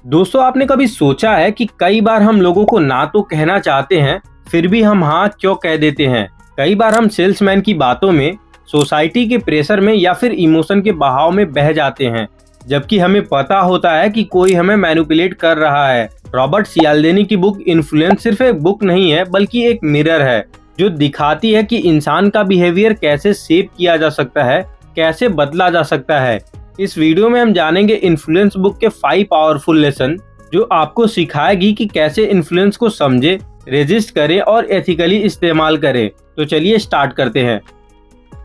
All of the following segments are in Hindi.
दोस्तों, आपने कभी सोचा है कि कई बार हम लोगों को ना तो कहना चाहते हैं, फिर भी हम हाँ क्यों कह देते हैं। कई बार हम सेल्समैन की बातों में, सोसाइटी के प्रेशर में या फिर इमोशन के बहाव में बह जाते हैं, जबकि हमें पता होता है कि कोई हमें मैनिपुलेट कर रहा है। रॉबर्ट सियाल्देनी की बुक इन्फ्लुएंस सिर्फ एक बुक नहीं है, बल्कि एक मिरर है जो दिखाती है कि इंसान का बिहेवियर कैसे शेप किया जा सकता है, कैसे बदला जा सकता है। इस वीडियो में हम जानेंगे इन्फ्लुएंस बुक के 5 पावरफुल लेसन जो आपको सिखाएगी कि कैसे इन्फ्लुएंस को समझे, रेजिस्ट करें और एथिकली इस्तेमाल करें। तो चलिए स्टार्ट करते हैं।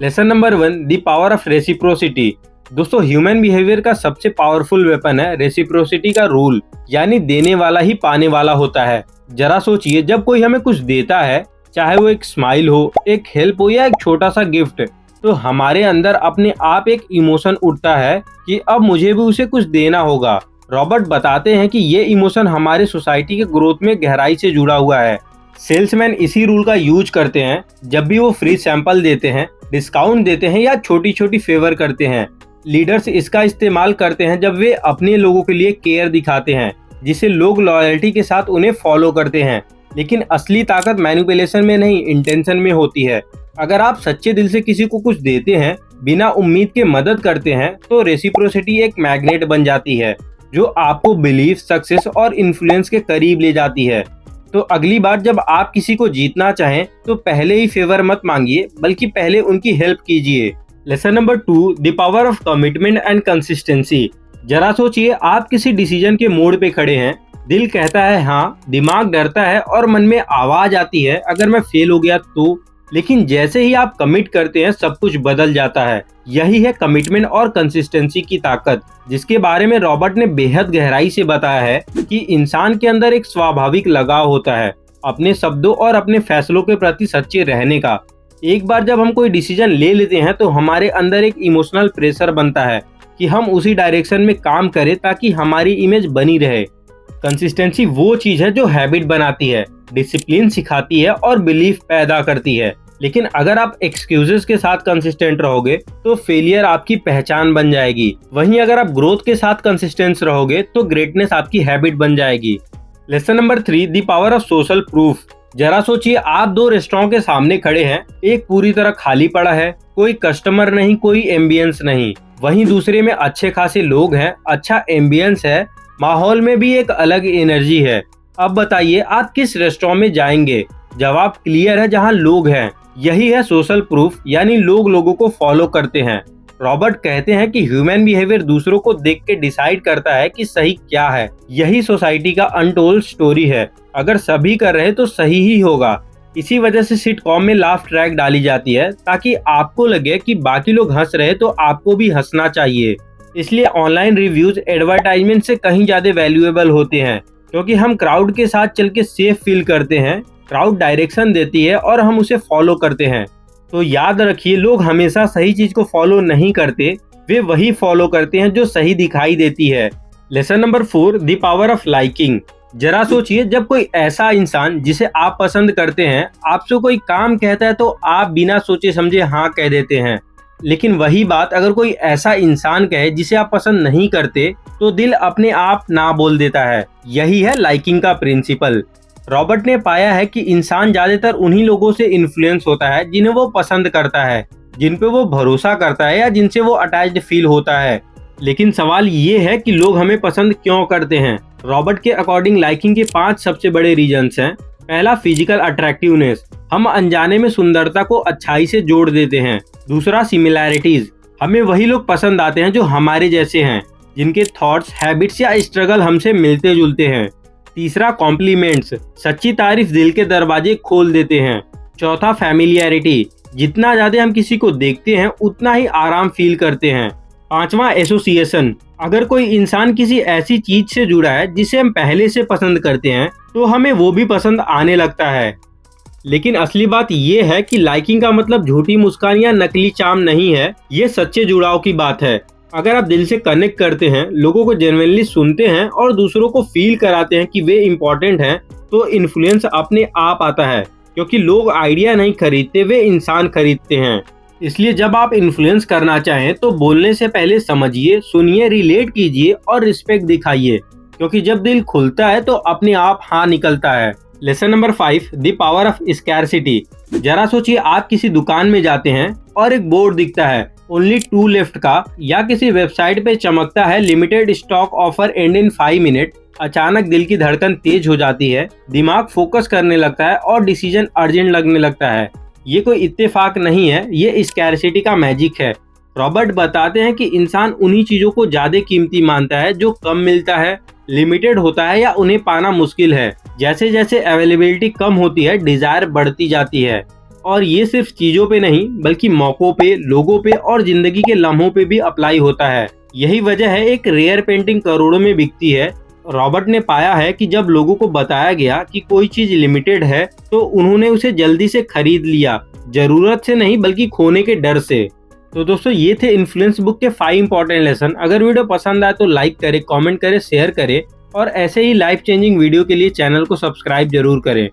Lesson number 1, the power of reciprocity. दोस्तों, ह्यूमन बिहेवियर का सबसे पावरफुल वेपन है रेसिप्रोसिटी का रूल, यानी देने वाला ही पाने वाला होता है। जरा सोचिए, जब कोई हमें कुछ देता है, चाहे वो एक स्माइल हो, एक हेल्प हो या एक छोटा सा गिफ्ट, तो हमारे अंदर अपने आप एक इमोशन उठता है कि अब मुझे भी उसे कुछ देना होगा। रॉबर्ट बताते हैं कि ये इमोशन हमारे सोसाइटी के ग्रोथ में गहराई से जुड़ा हुआ है। सेल्समैन इसी रूल का यूज करते हैं जब भी वो फ्री सैंपल देते हैं, डिस्काउंट देते हैं या छोटी छोटी फेवर करते हैं। लीडर्स इसका इस्तेमाल करते हैं जब वे अपने लोगों के लिए केयर दिखाते हैं, जिससे लोग लॉयल्टी के साथ उन्हें फॉलो करते हैं। लेकिन असली ताकत मैनिपुलेशन में नहीं, इंटेंशन में होती है। अगर आप सच्चे दिल से किसी को कुछ देते हैं, बिना उम्मीद के मदद करते हैं, तो रेसिप्रोसिटी एक मैग्नेट बन जाती है जो आपको बिलीफ, सक्सेस और इन्फ्लुएंस के करीब ले जाती है। तो अगली बार जब आप किसी को जीतना चाहें, तो पहले ही फेवर मत मांगिए, बल्कि पहले उनकी हेल्प कीजिए। Lesson number 2, the power of commitment and consistency. जरा सोचिए, आप किसी डिसीजन के मोड़ पे खड़े हैं। दिल कहता है हाँ, दिमाग डरता है और मन में आवाज आती है अगर मैं फेल हो गया तो। लेकिन जैसे ही आप कमिट करते हैं, सब कुछ बदल जाता है। यही है कमिटमेंट और कंसिस्टेंसी की ताकत, जिसके बारे में रॉबर्ट ने बेहद गहराई से बताया है कि इंसान के अंदर एक स्वाभाविक लगाव होता है अपने शब्दों और अपने फैसलों के प्रति सच्चे रहने का। एक बार जब हम कोई डिसीजन ले लेते हैं, तो हमारे अंदर एक इमोशनल प्रेशर बनता है कि हम उसी डायरेक्शन में काम करें ताकि हमारी इमेज बनी रहे। कंसिस्टेंसी वो चीज है जो हैबिट बनाती है, डिसिप्लिन सिखाती है और बिलीफ पैदा करती है। लेकिन अगर आप एक्सक्यूजेस के साथ कंसिस्टेंट रहोगे, तो फेलियर आपकी पहचान बन जाएगी। वहीं अगर आप ग्रोथ के साथ कंसिस्टेंट रहोगे, तो ग्रेटनेस आपकी हैबिट बन जाएगी। Lesson number 3, the power of social proof. जरा सोचिए, आप 2 रेस्टोरेंट के सामने खड़े हैं। एक पूरी तरह खाली पड़ा है, कोई कस्टमर नहीं, कोई एम्बियंस नहीं। वहीं दूसरे में अच्छे खासे लोग हैं, अच्छा एम्बियंस है, माहौल में भी एक अलग एनर्जी है। अब बताइए, आप किस रेस्टोरेंट में जाएंगे? जवाब क्लियर है, जहां लोग हैं। यही है सोशल प्रूफ, यानी लोग लोगों को फॉलो करते हैं। रॉबर्ट कहते हैं कि ह्यूमन बिहेवियर दूसरों को देख के डिसाइड करता है कि सही क्या है। यही सोसाइटी का अनटोल्ड स्टोरी है। अगर सभी कर रहे तो सही ही होगा। इसी वजह से सिटकॉम में लाफ ट्रैक डाली जाती है, ताकि आपको लगे कि बाकी लोग हंस रहे तो आपको भी हंसना चाहिए। इसलिए ऑनलाइन रिव्यूज एडवर्टाइजमेंट से कहीं ज्यादा वैल्यूएबल होते हैं, क्योंकि हम क्राउड के साथ चल के सेफ फील करते हैं। क्राउड डायरेक्शन देती है और हम उसे फॉलो करते हैं। तो याद रखिए, लोग हमेशा सही चीज को फॉलो नहीं करते, वे वही फॉलो करते हैं जो सही दिखाई देती है। Lesson number 4, the power of liking. जरा सोचिए, जब कोई ऐसा इंसान जिसे आप पसंद करते हैं आपसे कोई काम कहता है, तो आप बिना सोचे समझे हाँ कह देते हैं। लेकिन वही बात अगर कोई ऐसा इंसान कहे जिसे आप पसंद नहीं करते, तो दिल अपने आप ना बोल देता है। यही है लाइकिंग का प्रिंसिपल। रॉबर्ट ने पाया है कि इंसान ज्यादातर उन्हीं लोगों से इन्फ्लुएंस होता है जिन्हें वो पसंद करता है, जिन पे वो भरोसा करता है या जिनसे वो अटैच्ड फील होता है। लेकिन सवाल ये है कि लोग हमें पसंद क्यों करते हैं। रॉबर्ट के अकॉर्डिंग लाइकिंग के 5 सबसे बड़े रीजंस हैं। पहला, फिजिकल अट्रैक्टिवनेस। हम अनजाने में सुंदरता को अच्छाई से जोड़ देते हैं। दूसरा, सिमिलैरिटीज। हमें वही लोग पसंद आते हैं जो हमारे जैसे हैं, जिनके थॉट्स, हैबिट्स या स्ट्रगल हमसे मिलते जुलते हैं। तीसरा, कॉम्प्लीमेंट्स। सच्ची तारीफ दिल के दरवाजे खोल देते हैं। चौथा, फैमिलियरिटी। जितना ज्यादा हम किसी को देखते हैं, उतना ही आराम फील करते हैं। पांचवा, एसोसिएशन। अगर कोई इंसान किसी ऐसी चीज से जुड़ा है जिसे हम पहले से पसंद करते हैं, तो हमें वो भी पसंद आने लगता है। लेकिन असली बात ये है कि लाइकिंग का मतलब झूठी मुस्कान या नकली चार्म नहीं है, ये सच्चे जुड़ाव की बात है। अगर आप दिल से कनेक्ट करते हैं, लोगों को जेन्युइनली सुनते हैं और दूसरों को फील कराते हैं कि वे इम्पोर्टेंट हैं, तो इन्फ्लुएंस अपने आप आता है। क्योंकि लोग आइडिया नहीं खरीदते, वे इंसान खरीदते हैं। इसलिए जब आप इन्फ्लुएंस करना चाहें, तो बोलने से पहले समझिए, सुनिए, रिलेट कीजिए और रिस्पेक्ट दिखाइए। क्योंकि जब दिल खुलता है तो अपने आप हाँ निकलता है। Lesson number 5, the power of scarcity. जरा सोचिए, आप किसी दुकान में जाते हैं और एक बोर्ड दिखता है ओनली 2 लेफ्ट का, या किसी वेबसाइट पे चमकता है limited stock offer and in 5 minute. अचानक दिल की धड़कन तेज हो जाती है, दिमाग फोकस करने लगता है और डिसीजन अर्जेंट लगने लगता है। ये कोई इत्तेफाक नहीं है, ये स्कैरसिटी का मैजिक है। रॉबर्ट बताते हैं कि इंसान उन्हीं चीजों को ज्यादा कीमती मानता है जो कम मिलता है, लिमिटेड होता है या उन्हें पाना मुश्किल है। जैसे जैसे अवेलेबिलिटी कम होती है, डिजायर बढ़ती जाती है। और ये सिर्फ चीजों पे नहीं बल्कि मौकों पे, लोगों पे और जिंदगी के लम्हों पे भी अप्लाई होता है। यही वजह है एक रेयर पेंटिंग करोड़ों में बिकती है। रॉबर्ट ने पाया है कि जब लोगों को बताया गया कि कोई चीज लिमिटेड है तो उन्होंने उसे जल्दी से खरीद लिया, जरूरत से नहीं बल्कि खोने के डर से। तो दोस्तों, ये थे इन्फ्लुएंस बुक के 5 इंपॉर्टेंट लेसन। अगर वीडियो पसंद आए तो लाइक करें, कमेंट करें, शेयर करें और ऐसे ही लाइफ चेंजिंग वीडियो के लिए चैनल को सब्सक्राइब जरूर करें।